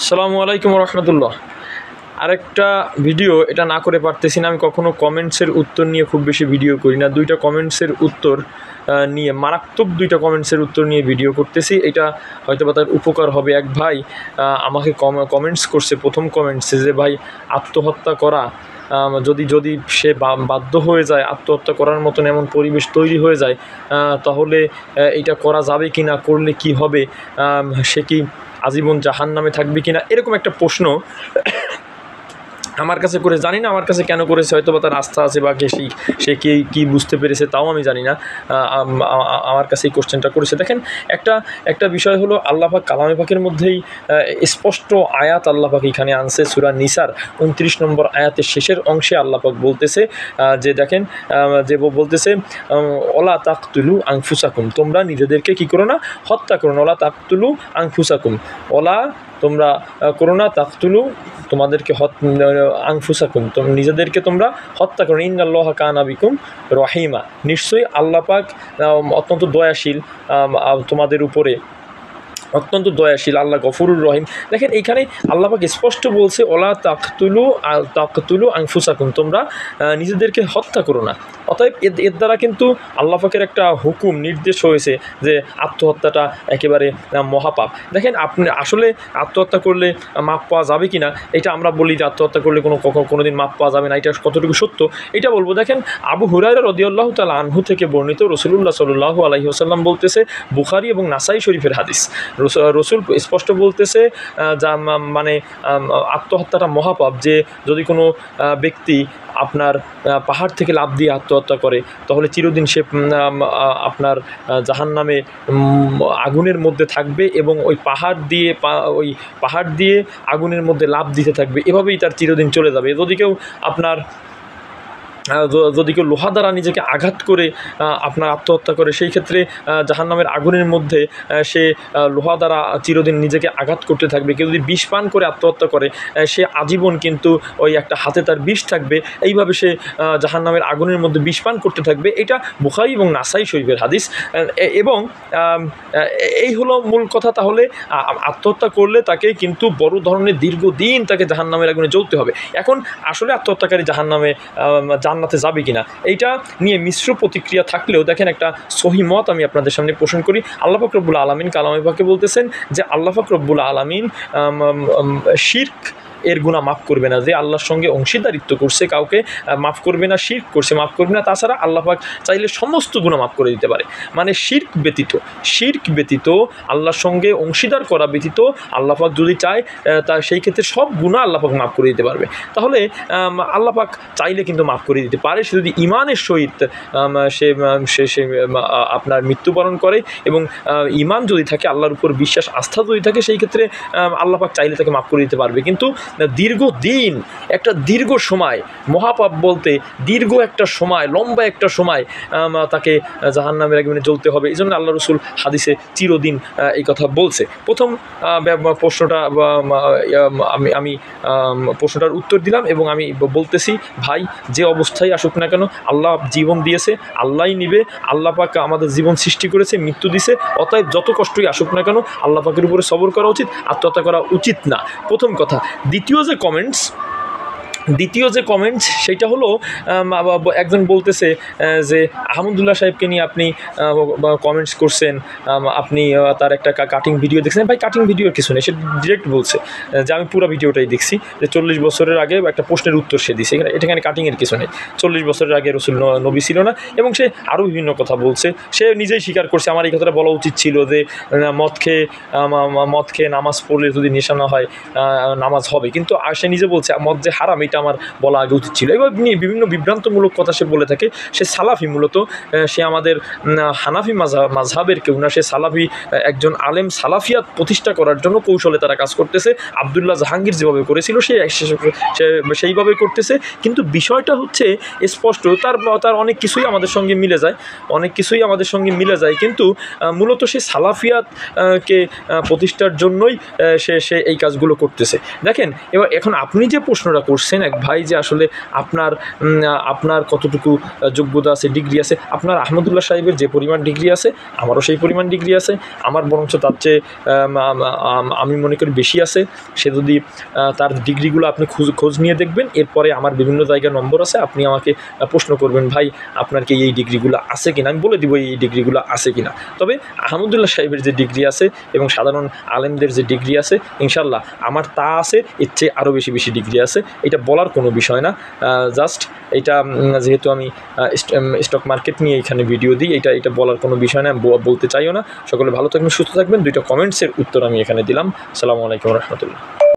আসসালামু আলাইকুম রহমতুল্লাহ। আরেকটা ভিডিও এটা না করে পারতেছি না। আমি কখনো কমেন্টসের উত্তর নিয়ে খুব বেশি ভিডিও করি না। দুইটা কমেন্টসের উত্তর নিয়ে মারাত্মক দুইটা কমেন্টসের উত্তর নিয়ে ভিডিও করতেছি। এটা হয়তো বা তার উপকার হবে। এক ভাই আমাকে কমেন্টস করছে, প্রথম কমেন্টসে যে ভাই আত্মহত্যা করা যদি যদি সে বাধ্য হয়ে যায়, আত্মহত্যা করার মতন এমন পরিবেশ তৈরি হয়ে যায়, তাহলে এটা করা যাবে কি না, করলে কি হবে, সে কি আজীবন জাহান্নামে থাকবে কিনা, এরকম একটা প্রশ্ন আমার কাছে করে। জানি না আমার কাছে কেন করেছে, হয়তো বা তার আস্থা আছে বা সে কী বুঝতে পেরেছে তাও আমি জানি না। আমার কাছে এই কোশ্চেনটা করেছে। দেখেন, একটা বিষয় হলো, আল্লাহ পাক কালামে পাকের মধ্যেই স্পষ্ট আয়াত আল্লাহ পাক এখানে আনছে। সূরা নিসার 29 নম্বর আয়াতের শেষের অংশে আল্লাহ পাক বলতেছে যে দেখেন, যে বলতেছে ওলা তাকতুলু আনফুসাকুম, তোমরা নিজেদেরকে কী করো না, হত্যা করো না। ওলা তাকতুলু আনফুসাকুম, ওলা তোমরা করো না, তাকতুলু তোমাদেরকে আনফুসাকুম, নিজেদেরকে তোমরা হত্যা করো। ইন্নাল্লাহা কানা বিকুম রহিমা, নিশ্চয়ই আল্লাহ পাক অত্যন্ত দয়াশীল তোমাদের উপরে, অত্যন্ত দয়াশীল, আল্লাহ গফুরুর রহিম। দেখেন, এইখানে আল্লাহ পাক স্পষ্ট বলছে ওলা তাকতুলু আনফুসাকুম, তোমরা নিজেদেরকে হত্যা করো না। অতএব এর দ্বারা কিন্তু আল্লাহ পাকের একটা হুকুম, নির্দেশ হয়েছে যে আত্মহত্যাটা একেবারে মহাপাপ। দেখেন, আপনি আসলে আত্মহত্যা করলে মাপ পাওয়া যাবে কি না, এটা আমরা বলি যে আত্মহত্যা করলে কোনো দিন মাপ পাওয়া যাবে না। এটা কতটুকু সত্য এটা বলবো। দেখেন, আবু হুরায়রা রাদিয়াল্লাহু তাআলা আনহু থেকে বর্ণিত, রাসূলুল্লাহ সাল্লাল্লাহু আলাইহি ওয়াসাল্লাম বলতেছে, বুখারী এবং নাসাই শরীফের হাদিস, রসুল স্পষ্ট বলতেছে যা মানে আত্মহত্যাটা মহাপাপ। যে যদি কোনো ব্যক্তি আপনার পাহাড় থেকে লাফ দিয়ে আত্মহত্যা করে, তাহলে চিরদিন সে আপনার জাহান্নামে আগুনের মধ্যে থাকবে এবং ওই পাহাড় দিয়ে আগুনের মধ্যে লাফ দিতে থাকবে, এভাবেই তার চিরদিন চলে যাবে। যদি কেউ লোহা দ্বারা নিজেকে আঘাত করে আপনার আত্মহত্যা করে, সেই ক্ষেত্রে জাহান্নামের আগুনের মধ্যে সে লোহা দ্বারা চিরদিন নিজেকে আঘাত করতে থাকবে। কেউ যদি বিষ পান করে আত্মহত্যা করে, সে আজীবন কিন্তু ওই একটা হাতে তার বিষ থাকবে, এইভাবে সে জাহান্নামের আগুনের মধ্যে বিষ পান করতে থাকবে। এটা বুখারী এবং নাসাই শরীফের হাদিস। এবং এই হলো মূল কথা। তাহলে আত্মহত্যা করলে তাকে কিন্তু বড় ধরনের দীর্ঘদিন তাকে জাহান্নামের আগুনে জ্বলতে হবে। এখন আসলে আত্মহত্যাকারী জাহান্নামে জান্নাতে যাবে কিনা, এইটা নিয়ে মিশ্র প্রতিক্রিয়া থাকলেও, দেখেন, একটা সহিহ মত আমি আপনাদের সামনে পোষণ করি। আল্লাহ পাক রব্বুল আলামিন কালামে পাকে বলতেছেন যে আল্লাহ পাক রব্বুল আলামিন শিরক এর গুনাহ মাফ করবে না। যে আল্লাহর সঙ্গে অংশীদারিত্ব করছে, কাউকে মাফ করবে না, শিরক করছে মাফ করবে না। তাছাড়া আল্লাহ পাক চাইলে সমস্ত গুনাহ মাফ করে দিতে পারে। মানে শিরক ব্যতীত আল্লাহর সঙ্গে অংশীদার করা ব্যতীত আল্লাহ পাক যদি চায়, তা সেই ক্ষেত্রে সব গুনাহ আল্লাহ পাক মাফ করে দিতে পারবে। তাহলে আল্লাহ পাক চাইলে কিন্তু মাফ করে দিতে পারে। সে যদি ঈমানের সহিত সে আপনার মৃত্যুবরণ করে এবং ঈমান যদি থাকে, আল্লাহর উপর বিশ্বাস আস্থা যদি থাকে, সেই ক্ষেত্রে আল্লাহ পাক চাইলে তাকে মাফ করে দিতে পারবে। কিন্তু দীর্ঘদিন, একটা দীর্ঘ সময়, মহাপাপ বলতে দীর্ঘ একটা সময়, লম্বা একটা সময় তাকে জাহান্নামের আগুনে জ্বলতে হবে। এই জন্য আল্লাহ রসুল হাদিসে চিরদিন এই কথা বলছে। প্রথম প্রশ্নটা আমি প্রশ্নটার উত্তর দিলাম এবং আমি বলতেছি, ভাই যে অবস্থায় আসুক না কেন, আল্লাহ জীবন দিয়েছে, আল্লাহই নিবে। আল্লাহ পাক আমাদের জীবন সৃষ্টি করেছে, মৃত্যু দিছে। অতএব যত কষ্টই আসুক না কেন, আল্লাহ পাকের উপরে সবর করা উচিত, আত্মহত্যা করা উচিত না। প্রথম কথা। দ্বিতীয় যে কমেন্টস সেটা হলো, একজন বলতেছে যে আহমদুল্লাহ সাহেবকে নিয়ে আপনি কমেন্টস করছেন, আপনি তার একটা কাটিং ভিডিও দেখছেন। ভাই, কাটিং ভিডিওর কিছু নেই, সে ডিরেক্ট বলছে যে আমি পুরো ভিডিওটাই দেখছি, যে 40 বছরের আগে একটা প্রশ্নের উত্তর সে দিছে। এখানে কাটিংয়ের কিছু নেই। 40 বছরের আগে রসুল নবী ছিল না। এবং সে আরও বিভিন্ন কথা বলছে। সে নিজেই স্বীকার করছে, আমার এই কথাটা বলা উচিত ছিল যে মদ খেয়ে নামাজ পড়লে যদি নেশা না হয়, নামাজ হবে। কিন্তু সে নিজে বলছে মদ যে হারাম, এটা আমার বলা আগে উচিত ছিল। এবার বিভিন্ন বিভ্রান্তমূলক কথা সে বলে থাকে। সে সালাফি, মূলত সে আমাদের হানাফি মাযহাবের কেউ না। সে সালাফি, একজন আলেম। সালাফিয়াত প্রতিষ্ঠা করার জন্য কৌশলে তারা কাজ করতেছে। আবদুল্লাহ জাহাঙ্গীর যেভাবে করেছিল সে সেইভাবে করতেছে। কিন্তু বিষয়টা হচ্ছে স্পষ্ট, তার অনেক কিছুই আমাদের সঙ্গে মিলে যায়, কিন্তু মূলত সে সালাফিয়াতকে প্রতিষ্ঠার জন্যই সে এই কাজগুলো করতেছে। দেখেন, এখন আপনি যে প্রশ্নটা করছেন, এক ভাই যে আসলে আপনার কতটুকু যোগ্যতা আছে, ডিগ্রি আছে। আপনার আহমদুল্লাহ সাহেবের যে পরিমাণ ডিগ্রি আছে আমারও সেই পরিমাণ ডিগ্রি আছে, আমার বরঞ্চ তার চেয়ে আমি মনে করি বেশি আছে। সে যদি তার ডিগ্রিগুলো আপনি খোঁজ নিয়ে দেখবেন, এরপরে আমার বিভিন্ন জায়গায় নম্বর আছে, আপনি আমাকে প্রশ্ন করবেন ভাই আপনার কি এই ডিগ্রিগুলো আছে কিনা, আমি বলে দিব এই ডিগ্রিগুলো আছে কিনা। তবে আহমদুল্লাহ সাহেবের যে ডিগ্রি আছে এবং সাধারণ আলেমদের যে ডিগ্রি আছে, ইনশাল্লাহ আমার তা আছে, এর চেয়ে আরও বেশি ডিগ্রি আছে। এটা বলার কোনো বিষয় না, জাস্ট এটা যেহেতু আমি স্টক মার্কেট নিয়ে এখানে ভিডিও দিই, এটা বলার কোনো বিষয় না, আমি বলতে চাইও না। সকলে ভালো থাকবেন, সুস্থ থাকবেন। 2টা কমেন্টসের উত্তর আমি এখানে দিলাম। আসসালামু আলাইকুম রহমতুল্লাহ।